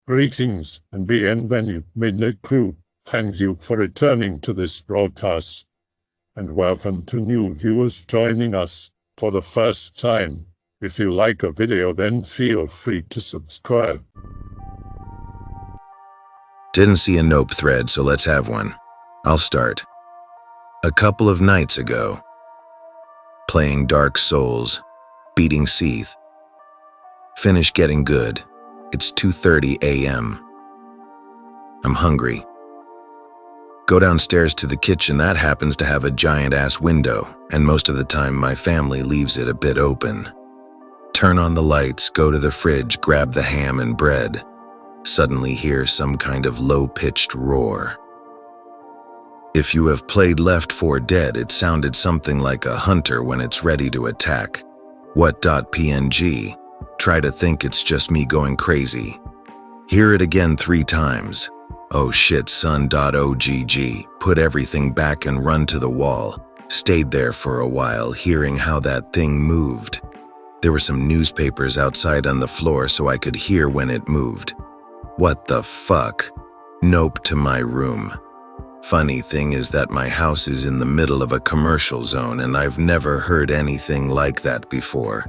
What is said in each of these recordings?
Greetings and bienvenue, Midnight Crew. Thank you for returning to this broadcast. And welcome to new viewers joining us for the first time. If you like a video, then feel free to subscribe. Didn't see a nope thread, so let's have one. I'll start. A couple of nights ago, playing Dark Souls, beating Seath. Finished getting good. It's 2:30 a.m. I'm hungry. Go downstairs to the kitchen. That happens to have a giant-ass window, and most of the time my family leaves it a bit open. Turn on the lights, go to the fridge, grab the ham and bread. Suddenly hear some kind of low-pitched roar. If you have played Left 4 Dead, it sounded something like a hunter when it's ready to attack. What.png? Try to think it's just me going crazy. Hear it again 3 times. Oh shit son.ogg. Put everything back and run to the wall. Stayed there for a while, hearing how that thing moved. There were some newspapers outside on the floor so I could hear when it moved. What the fuck? Nope to my room. Funny thing is that my house is in the middle of a commercial zone and I've never heard anything like that before.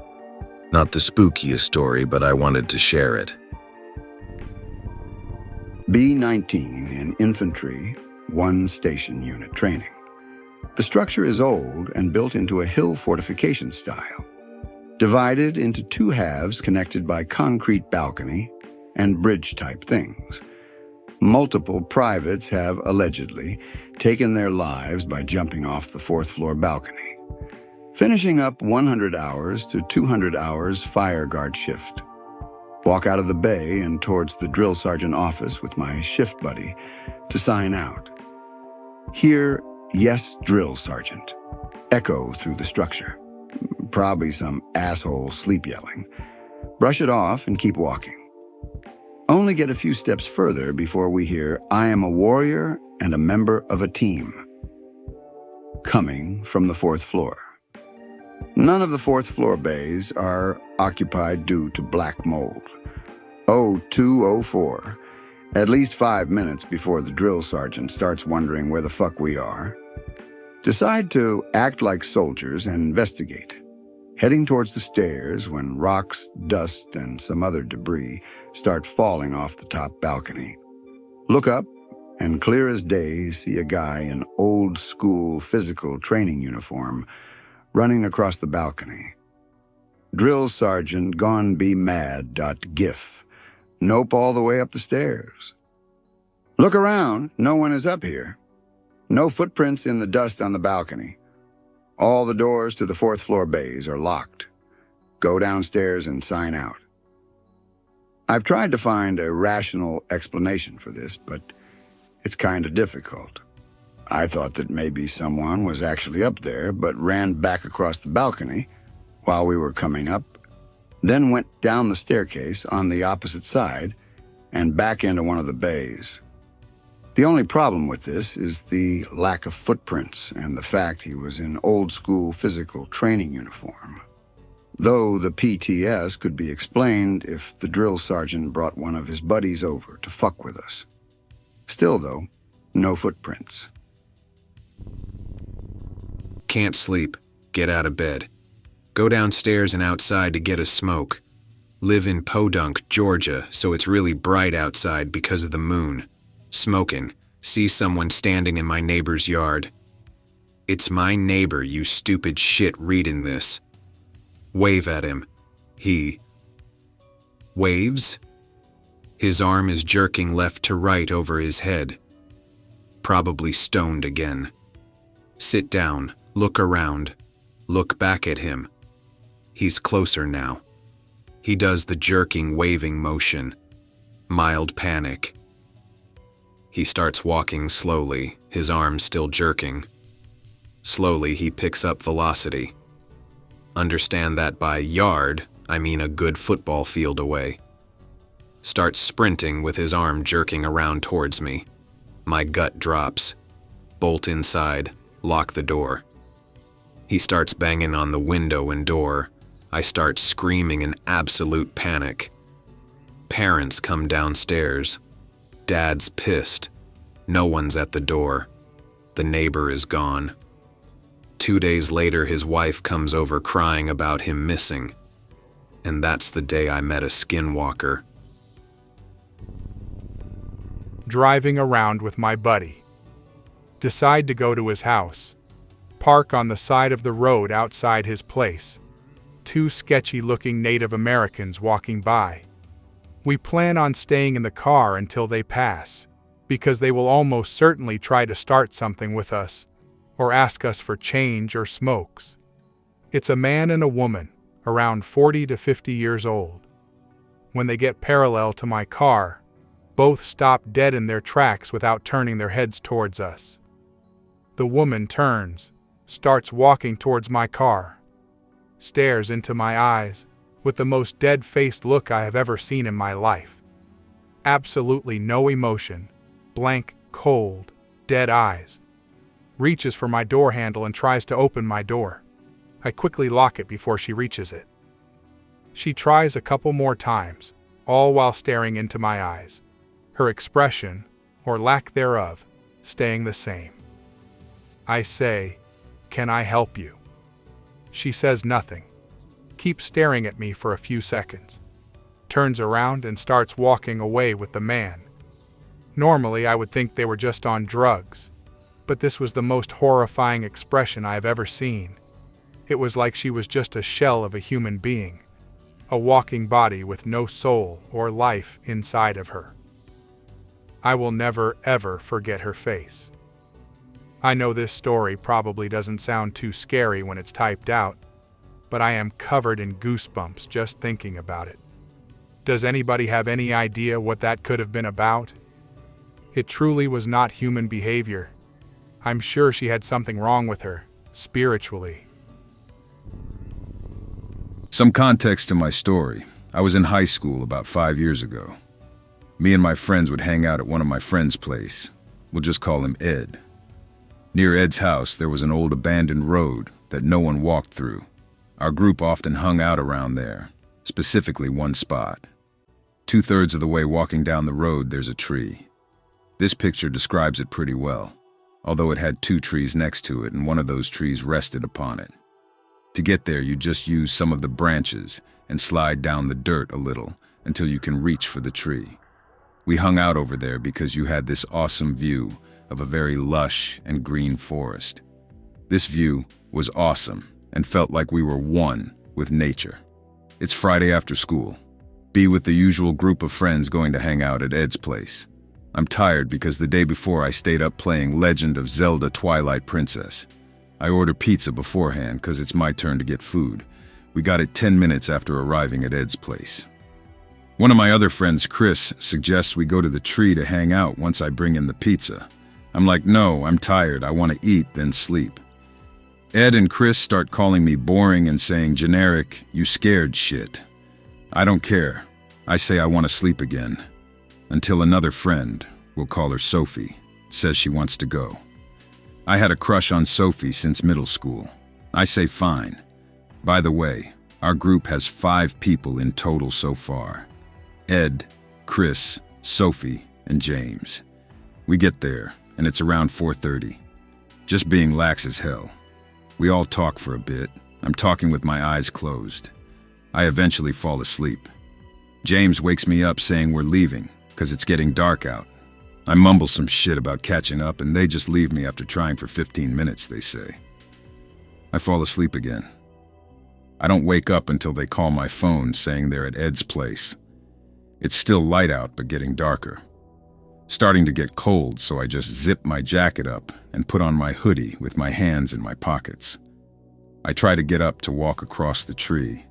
Not the spookiest story, but I wanted to share it. B-19 in Infantry, 1 Station Unit Training. The structure is old and built into a hill fortification style, divided into 2 halves connected by concrete balcony and bridge-type things. Multiple privates have allegedly taken their lives by jumping off the 4th floor balcony, finishing up 100 hours to 200 hours fire guard shift. Walk out of the bay and towards the drill sergeant office with my shift buddy to sign out. Hear, "Yes, drill sergeant," echo through the structure. Probably some asshole sleep yelling. Brush it off and keep walking. Only get a few steps further before we hear, "I am a warrior and a member of a team," coming from the 4th floor. None of the 4th floor bays are occupied due to black mold. 0204, at least 5 minutes before the drill sergeant starts wondering where the fuck we are. Decide to act like soldiers and investigate. Heading towards the stairs when rocks, dust, and some other debris start falling off the top balcony. Look up, and clear as day, see a guy in old-school physical training uniform running across the balcony. Drill Sergeant Gone Be Mad.gif. Nope all the way up the stairs. Look around, no one is up here. No footprints in the dust on the balcony. All the doors to the 4th floor bays are locked. Go downstairs and sign out. I've tried to find a rational explanation for this, but it's kind of difficult. I thought that maybe someone was actually up there, but ran back across the balcony while we were coming up, then went down the staircase on the opposite side and back into one of the bays. The only problem with this is the lack of footprints and the fact he was in old-school physical training uniform. Though the PTS could be explained if the drill sergeant brought one of his buddies over to fuck with us. Still, though, no footprints. Can't sleep. Get out of bed. Go downstairs and outside to get a smoke. Live in Podunk, Georgia, so it's really bright outside because of the moon. Smoking. See someone standing in my neighbor's yard. It's my neighbor, you stupid shit reading this. Wave at him. He waves. His arm is jerking left to right over his head. Probably stoned again. Sit down, look around, look back at him. He's closer now. He does the jerking, waving motion. Mild panic. He starts walking slowly, his arm still jerking. Slowly he picks up velocity. Understand that by yard, I mean a good football field away. Starts sprinting with his arm jerking around towards me. My gut drops. Bolt inside, lock the door. He starts banging on the window and door. I start screaming in absolute panic. parents come downstairs. Dad's pissed. No one's at the door. The neighbor is gone. 2 days later, his wife comes over crying about him missing. And that's the day I met a skinwalker. Driving around with my buddy. Decide to go to his house. Park on the side of the road outside his place. 2 sketchy-looking Native Americans walking by. We plan on staying in the car until they pass, because they will almost certainly try to start something with us, or ask us for change or smokes. It's a man and a woman, around 40 to 50 years old. When they get parallel to my car, both stop dead in their tracks without turning their heads towards us. The woman turns, starts walking towards my car, stares into my eyes with the most dead-faced look I have ever seen in my life. Absolutely no emotion, blank, cold, dead eyes. Reaches for my door handle and tries to open my door. I quickly lock it before she reaches it. She tries a couple more times, all while staring into my eyes. Her expression, or lack thereof, staying the same. I say, "Can I help you?" She says nothing. Keeps staring at me for a few seconds. Turns around and starts walking away with the man. Normally, I would think they were just on drugs, but this was the most horrifying expression I have ever seen. It was like she was just a shell of a human being, a walking body with no soul or life inside of her. I will never, ever forget her face. I know this story probably doesn't sound too scary when it's typed out, but I am covered in goosebumps just thinking about it. Does anybody have any idea what that could have been about? It truly was not human behavior. I'm sure she had something wrong with her, spiritually. Some context to my story. I was in high school about 5 years ago. Me and my friends would hang out at one of my friends' place. We'll just call him Ed. Near Ed's house, there was an old abandoned road that no one walked through. Our group often hung out around there, specifically one spot. 2/3 of the way walking down the road, there's a tree. This picture describes it pretty well, although it had 2 trees next to it and one of those trees rested upon it. To get there, you just use some of the branches and slide down the dirt a little until you can reach for the tree. We hung out over there because you had this awesome view of a very lush and green forest. This view was awesome and felt like we were one with nature. It's Friday after school. Be with the usual group of friends going to hang out at Ed's place. I'm tired because the day before I stayed up playing Legend of Zelda Twilight Princess. I order pizza beforehand because it's my turn to get food. We got it 10 minutes after arriving at Ed's place. One of my other friends, Chris, suggests we go to the tree to hang out once I bring in the pizza. I'm like, no, I'm tired. I want to eat, then sleep. Ed and Chris start calling me boring and saying generic, "You scared shit." I don't care. I say I want to sleep again. Until another friend, we'll call her Sophie, says she wants to go. I had a crush on Sophie since middle school. I say fine. By the way, our group has 5 people in total so far. Ed, Chris, Sophie, and James. We get there, and it's around 4:30. Just being lax as hell. We all talk for a bit. I'm talking with my eyes closed. I eventually fall asleep. James wakes me up saying we're leaving, because it's getting dark out. I mumble some shit about catching up, and they just leave me after trying for 15 minutes, they say. I fall asleep again. I don't wake up until they call my phone saying they're at Ed's place. It's still light out, but getting darker. Starting to get cold, so I just zip my jacket up and put on my hoodie with my hands in my pockets. I try to get up to walk across the tree.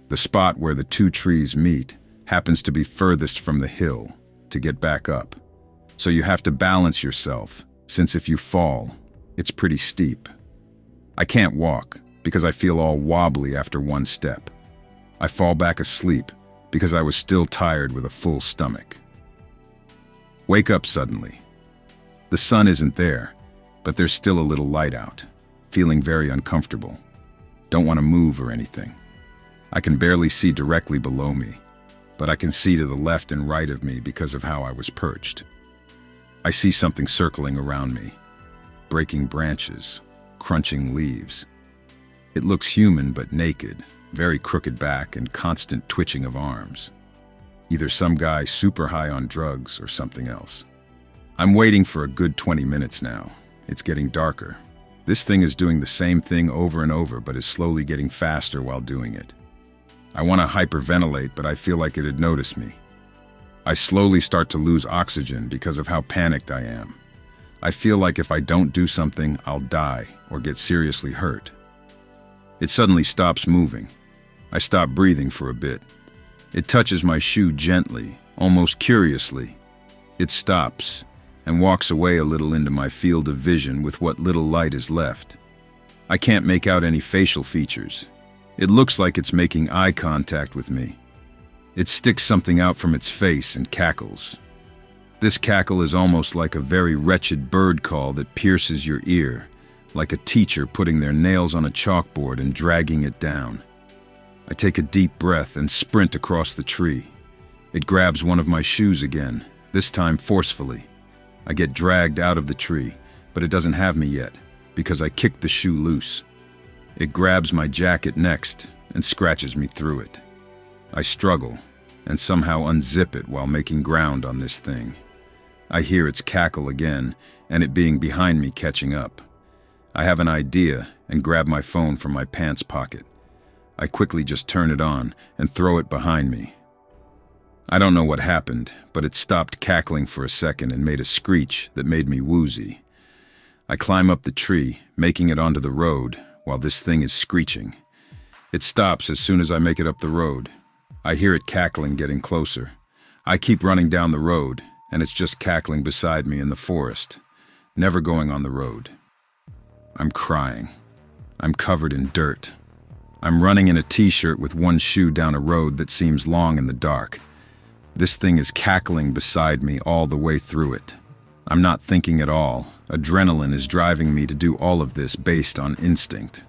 The spot where the 2 trees meet happens to be furthest from the hill to get back up. So you have to balance yourself, since if you fall, it's pretty steep. I can't walk because I feel all wobbly after one step. I fall back asleep because I was still tired with a full stomach. Wake up suddenly. The sun isn't there, but there's still a little light out. Feeling very uncomfortable. Don't want to move or anything. I can barely see directly below me, but I can see to the left and right of me because of how I was perched. I see something circling around me, breaking branches, crunching leaves. It looks human but naked, very crooked back and constant twitching of arms. Either some guy super high on drugs or something else. I'm waiting for a good 20 minutes now. It's getting darker. This thing is doing the same thing over and over, but is slowly getting faster while doing it. I want to hyperventilate, but I feel like it had noticed me. I slowly start to lose oxygen because of how panicked I am. I feel like if I don't do something, I'll die or get seriously hurt. It suddenly stops moving. I stop breathing for a bit. It touches my shoe gently, almost curiously. It stops and walks away a little into my field of vision with what little light is left. I can't make out any facial features. It looks like it's making eye contact with me. It sticks something out from its face and cackles. This cackle is almost like a very wretched bird call that pierces your ear, like a teacher putting their nails on a chalkboard and dragging it down. I take a deep breath and sprint across the tree. It grabs one of my shoes again, this time forcefully. I get dragged out of the tree, but it doesn't have me yet, because I kicked the shoe loose. It grabs my jacket next and scratches me through it. I struggle and somehow unzip it while making ground on this thing. I hear its cackle again, and it being behind me catching up. I have an idea and grab my phone from my pants pocket. I quickly just turn it on and throw it behind me. I don't know what happened, but it stopped cackling for a second and made a screech that made me woozy. I climb up the tree, making it onto the road, while this thing is screeching. It stops as soon as I make it up the road. I hear it cackling getting closer. I keep running down the road, and it's just cackling beside me in the forest, never going on the road. I'm crying. I'm covered in dirt. I'm running in a t-shirt with one shoe down a road that seems long in the dark. This thing is cackling beside me all the way through it. I'm not thinking at all. Adrenaline is driving me to do all of this based on instinct.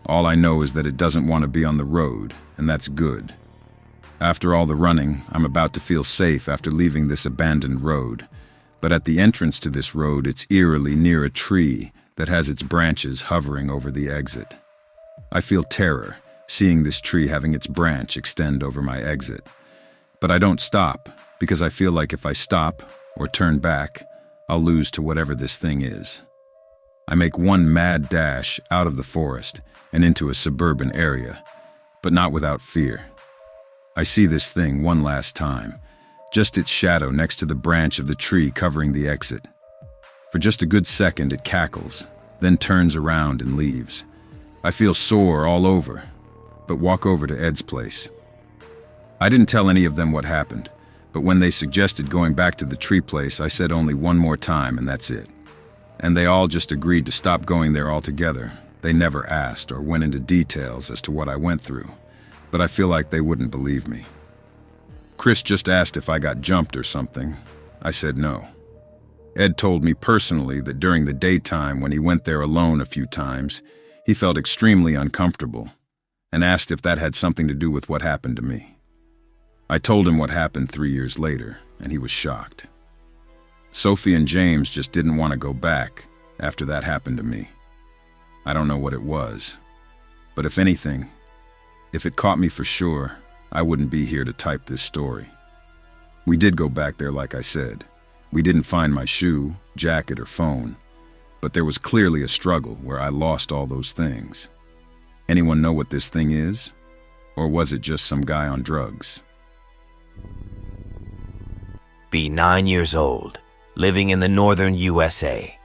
All I know is that it doesn't want to be on the road, and that's good. After all the running, I'm about to feel safe after leaving this abandoned road. But at the entrance to this road, it's eerily near a tree that has its branches hovering over the exit. I feel terror, seeing this tree having its branch extend over my exit. But I don't stop, because I feel like if I stop or turn back, I'll lose to whatever this thing is. I make one mad dash out of the forest and into a suburban area, but not without fear. I see this thing one last time, just its shadow next to the branch of the tree covering the exit. For just a good second it cackles, then turns around and leaves. I feel sore all over, but walk over to Ed's place. I didn't tell any of them what happened, but when they suggested going back to the tree place, I said only one more time and that's it. And they all just agreed to stop going there altogether. They never asked or went into details as to what I went through, but I feel like they wouldn't believe me. Chris just asked if I got jumped or something. I said no. Ed told me personally that during the daytime when he went there alone a few times, he felt extremely uncomfortable and asked if that had something to do with what happened to me. I told him what happened 3 years later, and he was shocked. Sophie and James just didn't want to go back after that happened to me. I don't know what it was, but if anything, if it caught me for sure, I wouldn't be here to type this story. We did go back there like I said. We didn't find my shoe, jacket, or phone, but there was clearly a struggle where I lost all those things. Anyone know what this thing is? Or was it just some guy on drugs? Be 9 years old, living in the northern USA.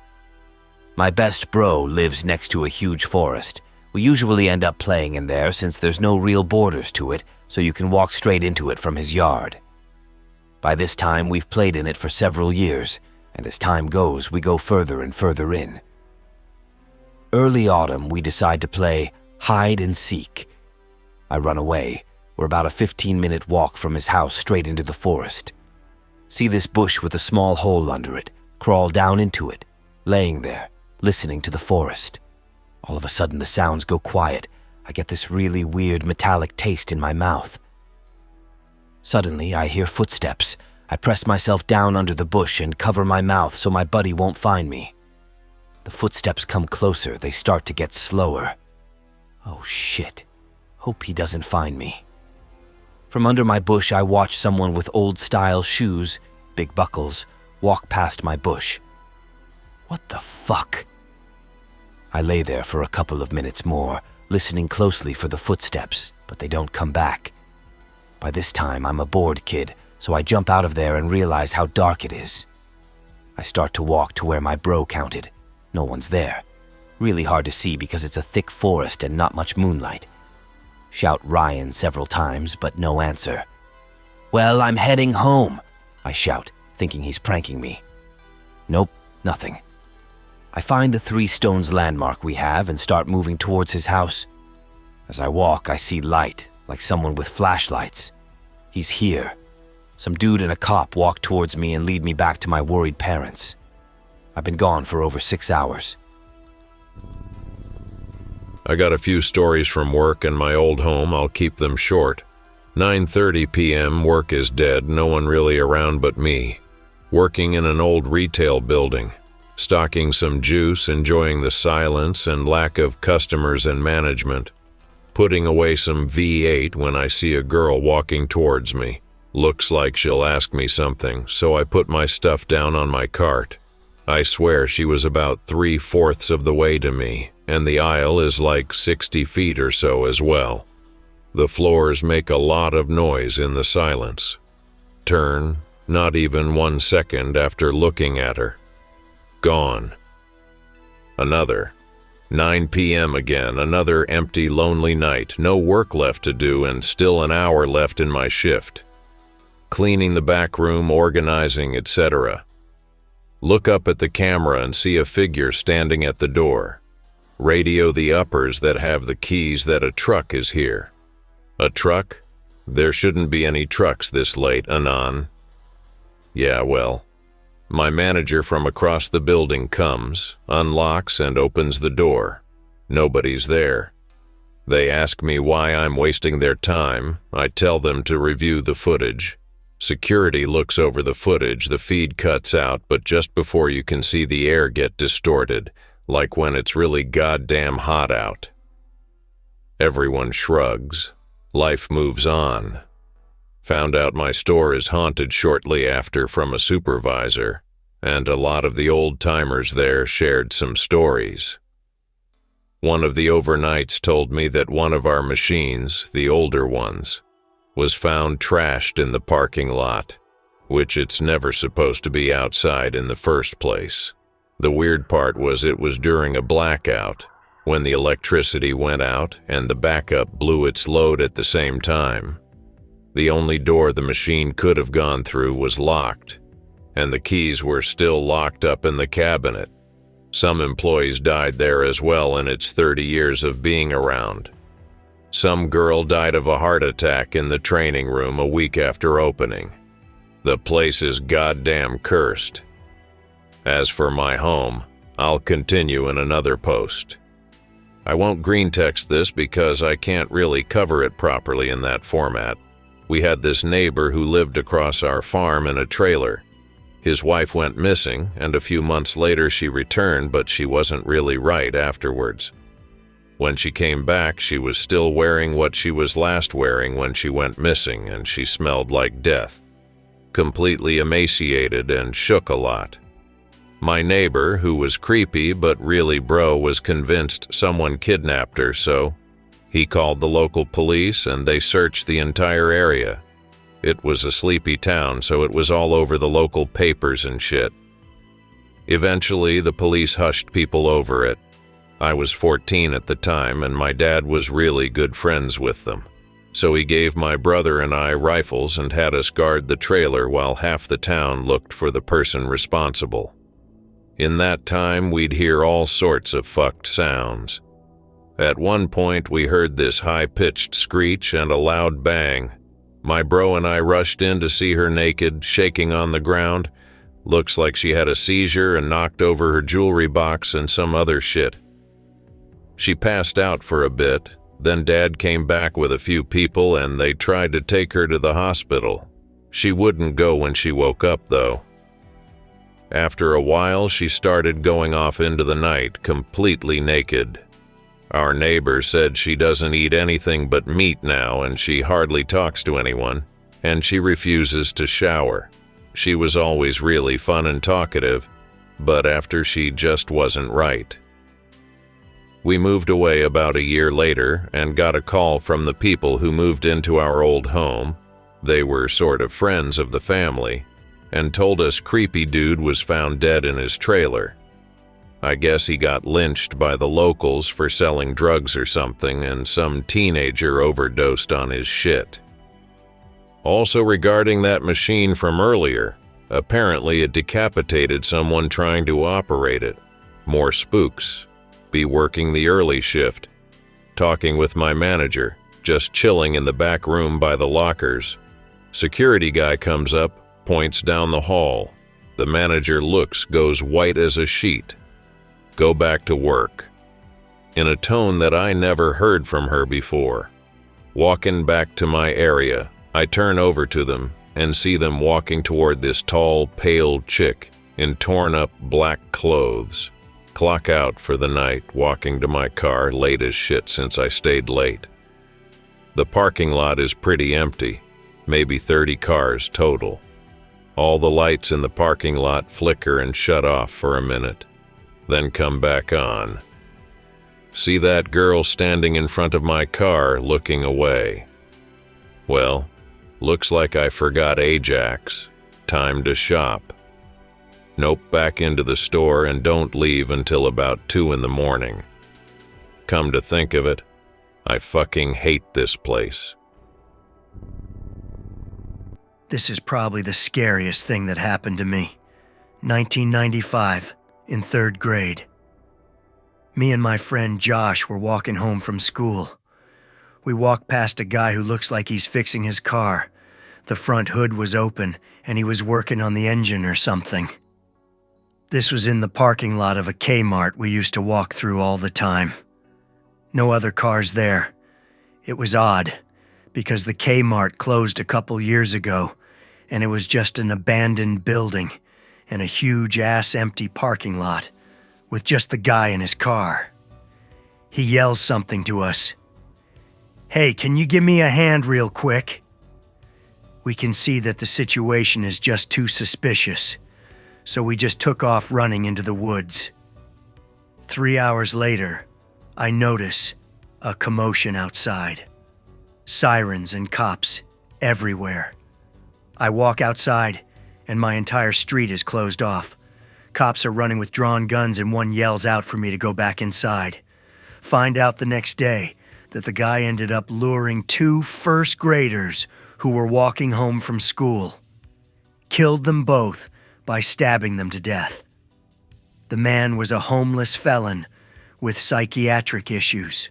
My best bro lives next to a huge forest. We usually end up playing in there since there's no real borders to it, so you can walk straight into it from his yard. By this time, we've played in it for several years, and as time goes, we go further and further in. Early autumn, we decide to play hide and seek. I run away. We're about a 15-minute walk from his house straight into the forest. See this bush with a small hole under it, crawl down into it, laying there, listening to the forest. All of a sudden the sounds go quiet. I get this really weird metallic taste in my mouth. Suddenly, I hear footsteps. I press myself down under the bush and cover my mouth so my buddy won't find me. The footsteps come closer. They start to get slower. Oh shit. Hope he doesn't find me. From under my bush, I watch someone with old-style shoes, big buckles, walk past my bush. What the fuck? I lay there for a couple of minutes more, listening closely for the footsteps, but they don't come back. By this time, I'm a bored kid, so I jump out of there and realize how dark it is. I start to walk to where my bro counted. No one's there. Really hard to see because it's a thick forest and not much moonlight. Shout Ryan several times, but no answer. "Well, I'm heading home," I shout, thinking he's pranking me. Nope, nothing. I find the 3 stones landmark we have and start moving towards his house. As I walk, I see light, like someone with flashlights. He's here. Some dude and a cop walk towards me and lead me back to my worried parents. I've been gone for over 6 hours. I got a few stories from work and my old home. I'll keep them short. 9:30 p.m., work is dead, no one really around but me. Working in an old retail building. Stocking some juice, enjoying the silence and lack of customers and management. Putting away some V8 when I see a girl walking towards me. Looks like she'll ask me something, so I put my stuff down on my cart. I swear she was about 3/4 of the way to me, and the aisle is like 60 feet or so as well. The floors make a lot of noise in the silence. Turn, not even 1 second after looking at her. Gone. Another. 9 p.m. again, another empty, lonely night. No work left to do and still an hour left in my shift. Cleaning the back room, organizing, etc. Look up at the camera and see a figure standing at the door. Radio the uppers that have the keys that a truck is here. A truck? There shouldn't be any trucks this late, anon. Yeah, well. My manager from across the building comes, unlocks and opens the door. Nobody's there. They ask me why I'm wasting their time. I tell them to review the footage. Security looks over the footage, the feed cuts out, but just before you can see the air get distorted, like when it's really goddamn hot out. Everyone shrugs. Life moves on. Found out my store is haunted shortly after from a supervisor, and a lot of the old-timers there shared some stories. One of the overnights told me that one of our machines, the older ones, was found trashed in the parking lot, which it's never supposed to be outside in the first place. The weird part was it was during a blackout, when the electricity went out and the backup blew its load at the same time. The only door the machine could have gone through was locked, and the keys were still locked up in the cabinet. Some employees died there as well in its 30 years of being around. Some girl died of a heart attack in the training room a week after opening. The place is goddamn cursed. As for my home, I'll continue in another post. I won't greentext this because I can't really cover it properly in that format. We had this neighbor who lived across our farm in a trailer. His wife went missing, and a few months later she returned, but she wasn't really right afterwards. When she came back, she was still wearing what she was last wearing when she went missing, and she smelled like death. Completely emaciated and shook a lot. My neighbor, who was creepy but really bro, was convinced someone kidnapped her, so he called the local police and they searched the entire area. It was a sleepy town, so it was all over the local papers and shit. Eventually, the police hushed people over it. I was 14 at the time, and my dad was really good friends with them. So he gave my brother and I rifles and had us guard the trailer while half the town looked for the person responsible. In that time, we'd hear all sorts of fucked sounds. At one point, we heard this high-pitched screech and a loud bang. My bro and I rushed in to see her naked, shaking on the ground. Looks like she had a seizure and knocked over her jewelry box and some other shit. She passed out for a bit, Then Dad came back with a few people and they tried to take her to the hospital. She wouldn't go when she woke up, though. After a while, she started going off into the night, completely naked. Our neighbor said she doesn't eat anything but meat now and she hardly talks to anyone, and she refuses to shower. She was always really fun and talkative, but after she just wasn't right. We moved away about a year later and got a call from the people who moved into our old home. They were sort of friends of the family, and told us creepy dude was found dead in his trailer. I guess he got lynched by the locals for selling drugs or something, and some teenager overdosed on his shit. Also regarding that machine from earlier, apparently it decapitated someone trying to operate it. More spooks. Be working the early shift. Talking with my manager, just chilling in the back room by the lockers. Security guy comes up, points down the hall. The manager looks, goes white as a sheet. Go back to work. In a tone that I never heard from her before. Walking back to my area, I turn over to them and see them walking toward this tall, pale chick in torn-up black clothes. Clock out for the night, walking to my car, late as shit since I stayed late. The parking lot is pretty empty, maybe 30 cars total. All the lights in the parking lot flicker and shut off for a minute, then come back on. See that girl standing in front of my car, looking away. Well, looks like I forgot Ajax. Time to shop. Nope, back into the store and don't leave until about 2 in the morning. Come to think of it, I fucking hate this place. This is probably the scariest thing that happened to me. 1995, in 3rd grade. Me and my friend Josh were walking home from school. We walked past a guy who looks like he's fixing his car. The front hood was open and he was working on the engine or something. This was in the parking lot of a Kmart we used to walk through all the time. No other cars there. It was odd, because the Kmart closed a couple years ago, and it was just an abandoned building and a huge-ass empty parking lot with just the guy in his car. He yells something to us. "Hey, can you give me a hand real quick?" We can see that the situation is just too suspicious, so we just took off running into the woods. 3 hours later, I notice a commotion outside. Sirens and cops everywhere. I walk outside, and my entire street is closed off. Cops are running with drawn guns, and one yells out for me to go back inside. Find out the next day that the guy ended up luring 2 first graders who were walking home from school. Killed them both by stabbing them to death. The man was a homeless felon with psychiatric issues.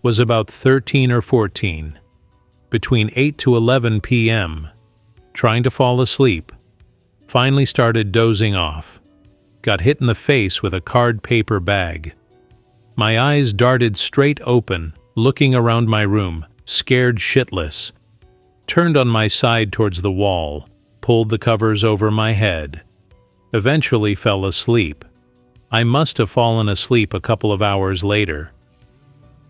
Was about 13 or 14, between 8 to 11 p.m., trying to fall asleep, finally started dozing off, got hit in the face with a card paper bag. My eyes darted straight open, looking around my room, scared shitless, turned on my side towards the wall, pulled the covers over my head, eventually fell asleep. I must have fallen asleep a couple of hours later.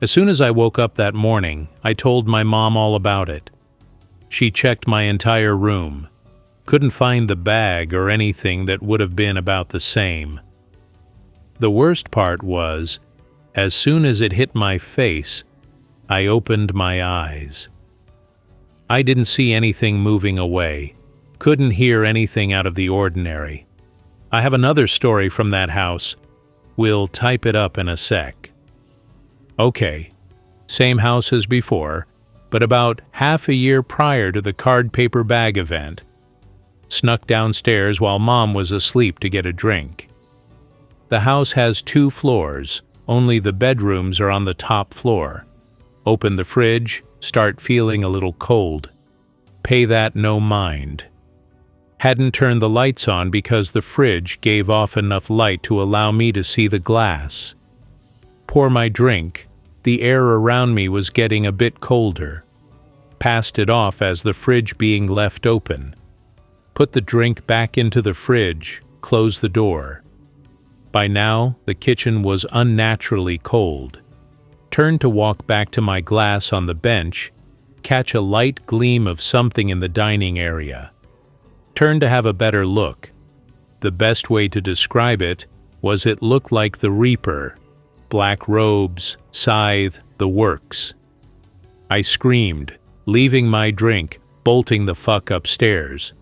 As soon as I woke up that morning, I told my mom all about it. She checked my entire room, couldn't find the bag or anything that would have been about the same. The worst part was, as soon as it hit my face, I opened my eyes. I didn't see anything moving away, couldn't hear anything out of the ordinary. I have another story from that house. We'll type it up in a sec. Okay, same house as before, but about half a year prior to the card paper bag event. Snuck downstairs while Mom was asleep to get a drink. The house has 2 floors, only the bedrooms are on the top floor. Open the fridge, start feeling a little cold. Pay that no mind. Hadn't turned the lights on because the fridge gave off enough light to allow me to see the glass. pour my drink. The air around me was getting a bit colder. Passed it off as the fridge being left open. Put the drink back into the fridge, closed the door. By now, the kitchen was unnaturally cold. Turned to walk back to my glass on the bench, catch a light gleam of something in the dining area. Turned to have a better look. The best way to describe it was it looked like the Reaper. Black robes, scythe, the works. I screamed, leaving my drink, bolting the fuck upstairs.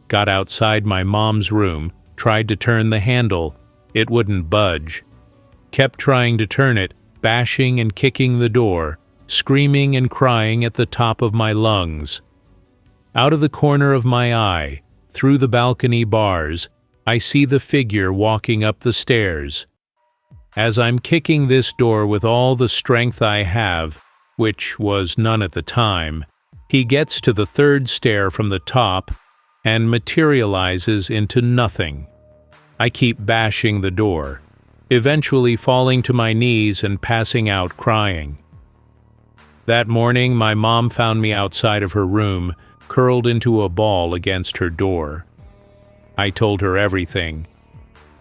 Got outside my mom's room, tried to turn the handle. It wouldn't budge. Kept trying to turn it, bashing and kicking the door, screaming and crying at the top of my lungs. Out of the corner of my eye, through the balcony bars, I see the figure walking up the stairs. As I'm kicking this door with all the strength I have, which was none at the time, he gets to the third stair from the top and materializes into nothing. I keep bashing the door, eventually falling to my knees and passing out crying. That morning, my mom found me outside of her room, curled into a ball against her door. I told her everything.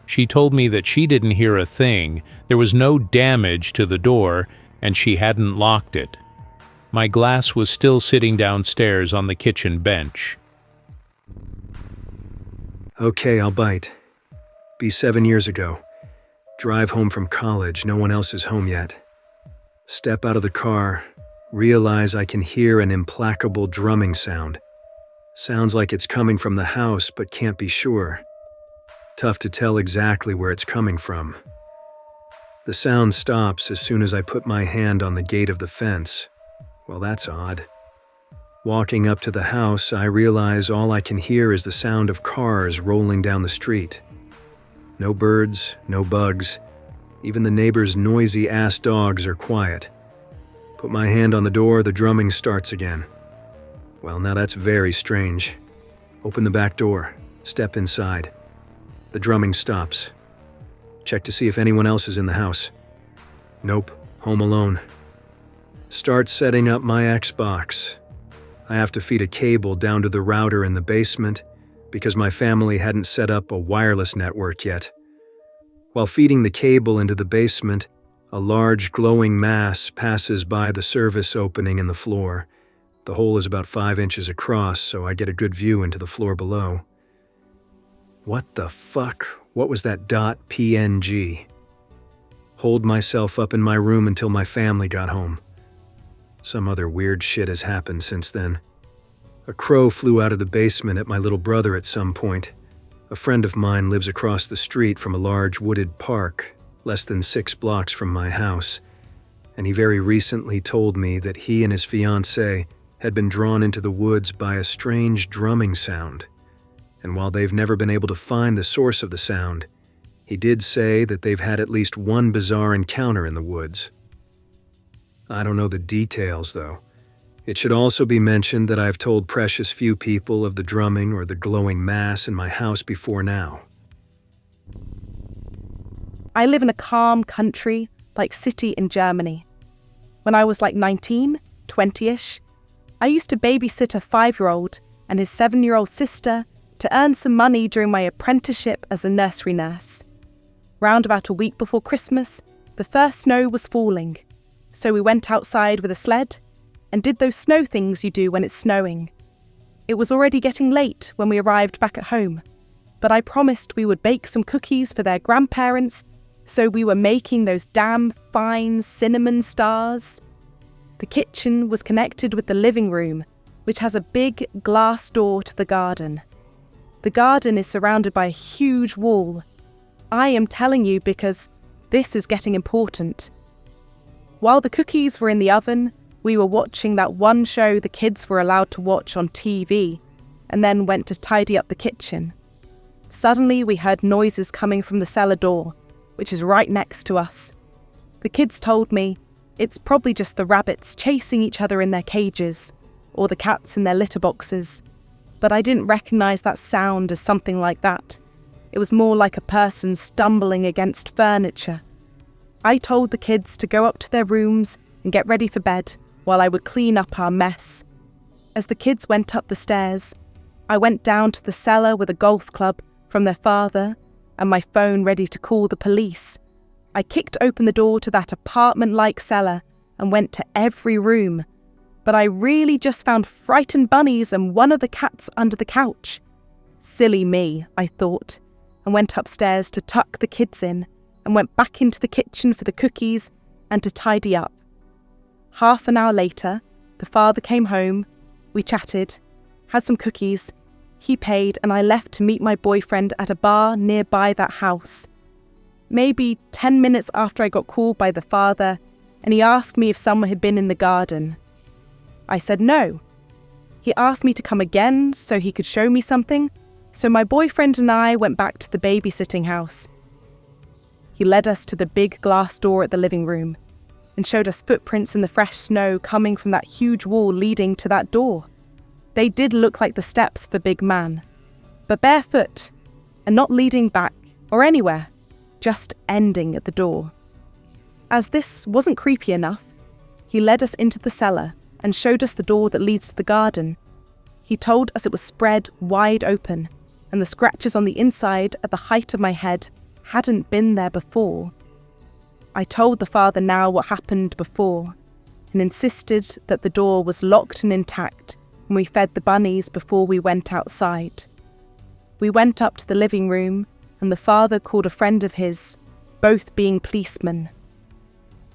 She told me that she didn't hear a thing, there was no damage to the door, and she hadn't locked it. My glass was still sitting downstairs on the kitchen bench. Okay, I'll bite. Be 7 years ago. Drive home from college, no one else is home yet. Step out of the car, realize I can hear an implacable drumming sound. Sounds like it's coming from the house, but can't be sure. Tough to tell exactly where it's coming from. The sound stops as soon as I put my hand on the gate of the fence. Well, that's odd. Walking up to the house, I realize all I can hear is the sound of cars rolling down the street. No birds, no bugs. Even the neighbors' noisy-ass dogs are quiet. Put my hand on the door, the drumming starts again. Well, now that's very strange. Open the back door, step inside. The drumming stops. Check to see if anyone else is in the house. Nope, home alone. Start setting up my Xbox. I have to feed a cable down to the router in the basement because my family hadn't set up a wireless network yet. While feeding the cable into the basement, a large glowing mass passes by the service opening in the floor. The hole is about 5 inches across, so I get a good view into the floor below. What the fuck? What was that .png? Hold myself up in my room until my family got home. Some other weird shit has happened since then. A crow flew out of the basement at my little brother at some point. A friend of mine lives across the street from a large wooded park, less than 6 blocks from my house, and he very recently told me that he and his fiancée had been drawn into the woods by a strange drumming sound. And while they've never been able to find the source of the sound, he did say that they've had at least one bizarre encounter in the woods. I don't know the details, though. It should also be mentioned that I've told precious few people of the drumming or the glowing mass in my house before now. I live in a calm country, like city in Germany. When I was like 19, 20-ish, I used to babysit a 5-year-old and his 7-year-old sister to earn some money during my apprenticeship as a nursery nurse. Round about a week before Christmas, the first snow was falling, so we went outside with a sled and did those snow things you do when it's snowing. It was already getting late when we arrived back at home, but I promised we would bake some cookies for their grandparents, so we were making those damn fine cinnamon stars. The kitchen was connected with the living room, which has a big glass door to the garden. The garden is surrounded by a huge wall. I am telling you because this is getting important. While the cookies were in the oven, we were watching that one show the kids were allowed to watch on TV, and then went to tidy up the kitchen. Suddenly we heard noises coming from the cellar door, which is right next to us. The kids told me it's probably just the rabbits chasing each other in their cages, or the cats in their litter boxes, but I didn't recognize that sound as something like that. It was more like a person stumbling against furniture. I told the kids to go up to their rooms and get ready for bed while I would clean up our mess. As the kids went up the stairs, I went down to the cellar with a golf club from their father and my phone ready to call the police. I kicked open the door to that apartment-like cellar and went to every room, but I really just found frightened bunnies and one of the cats under the couch. Silly me, I thought, and went upstairs to tuck the kids in and went back into the kitchen for the cookies and to tidy up. Half an hour later, the father came home, we chatted, had some cookies, he paid, and I left to meet my boyfriend at a bar nearby that house. Maybe 10 minutes after I got called by the father, and he asked me if someone had been in the garden. I said no. He asked me to come again so he could show me something, so my boyfriend and I went back to the babysitting house. He led us to the big glass door at the living room and showed us footprints in the fresh snow coming from that huge wall leading to that door. They did look like the steps of a big man, but barefoot and not leading back or anywhere, just ending at the door. As this wasn't creepy enough, he led us into the cellar and showed us the door that leads to the garden. He told us it was spread wide open, and the scratches on the inside at the height of my head hadn't been there before. I told the father now what happened before, and insisted that the door was locked and intact when we fed the bunnies before we went outside. We went up to the living room, and the father called a friend of his, both being policemen.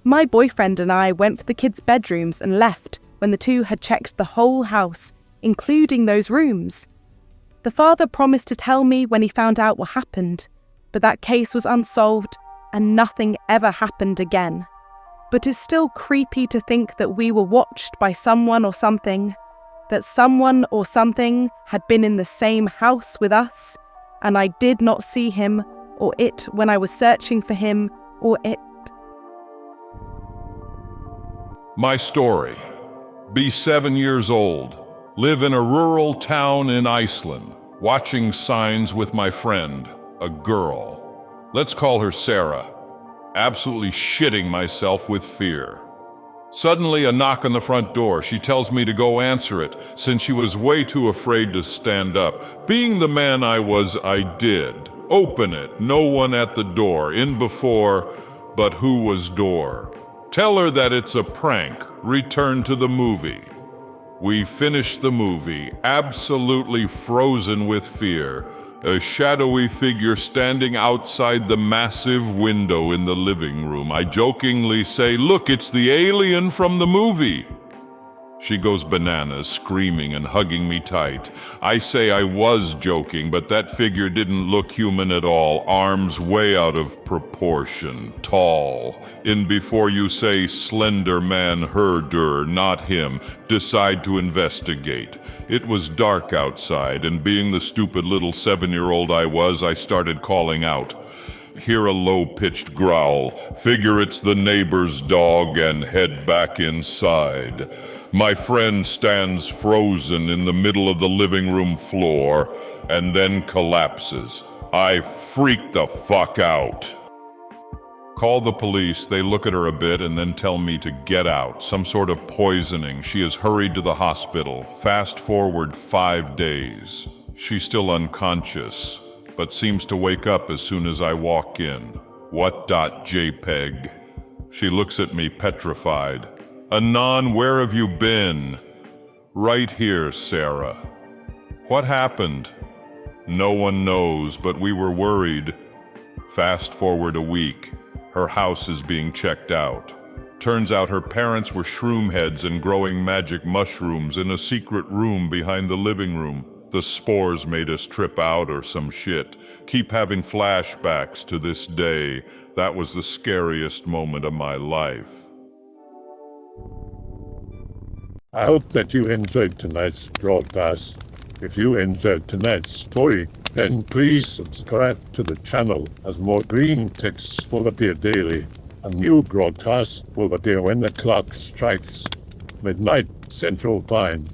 My boyfriend and I went for the kids' bedrooms and left when the two had checked the whole house, including those rooms. The father promised to tell me when he found out what happened, but that case was unsolved and nothing ever happened again. But it's still creepy to think that we were watched by someone or something, that someone or something had been in the same house with us, and I did not see him or it when I was searching for him or it. My story. Be 7 years old. Live in a rural town in Iceland. Watching signs with my friend, a girl. Let's call her Sarah. Absolutely shitting myself with fear. Suddenly a knock on the front door. She tells me to go answer it, since she was way too afraid to stand up. Being the man I was, I did. Open it. No one at the door. In before, but who was door? Tell her that it's a prank. Return to the movie. We finished the movie, absolutely frozen with fear. A shadowy figure standing outside the massive window in the living room. I jokingly say, "Look, it's the alien from the movie." She goes bananas, screaming and hugging me tight. I say I was joking, but that figure didn't look human at all. Arms way out of proportion. Tall. In before you say slender man, herder, not him. Decide to investigate. It was dark outside, and being the stupid little 7-year-old I was, I started calling out. Hear a low-pitched growl. Figure it's the neighbor's dog and head back inside. My friend stands frozen in the middle of the living room floor and then collapses. I freak the fuck out. Call the police, they look at her a bit and then tell me to get out. Some sort of poisoning. She is hurried to the hospital. Fast forward 5 days. She's still unconscious, but seems to wake up as soon as I walk in. What.jpg? She looks at me petrified. Anon, where have you been? Right here, Sarah. What happened? No one knows, but we were worried. Fast forward a week. Her house is being checked out. Turns out her parents were shroom heads and growing magic mushrooms in a secret room behind the living room. The spores made us trip out or some shit. Keep having flashbacks to this day. That was the scariest moment of my life. I hope that you enjoyed tonight's broadcast. If you enjoyed tonight's story, then please subscribe to the channel as more Greentext will appear daily. A new broadcast will appear when the clock strikes midnight Central Time.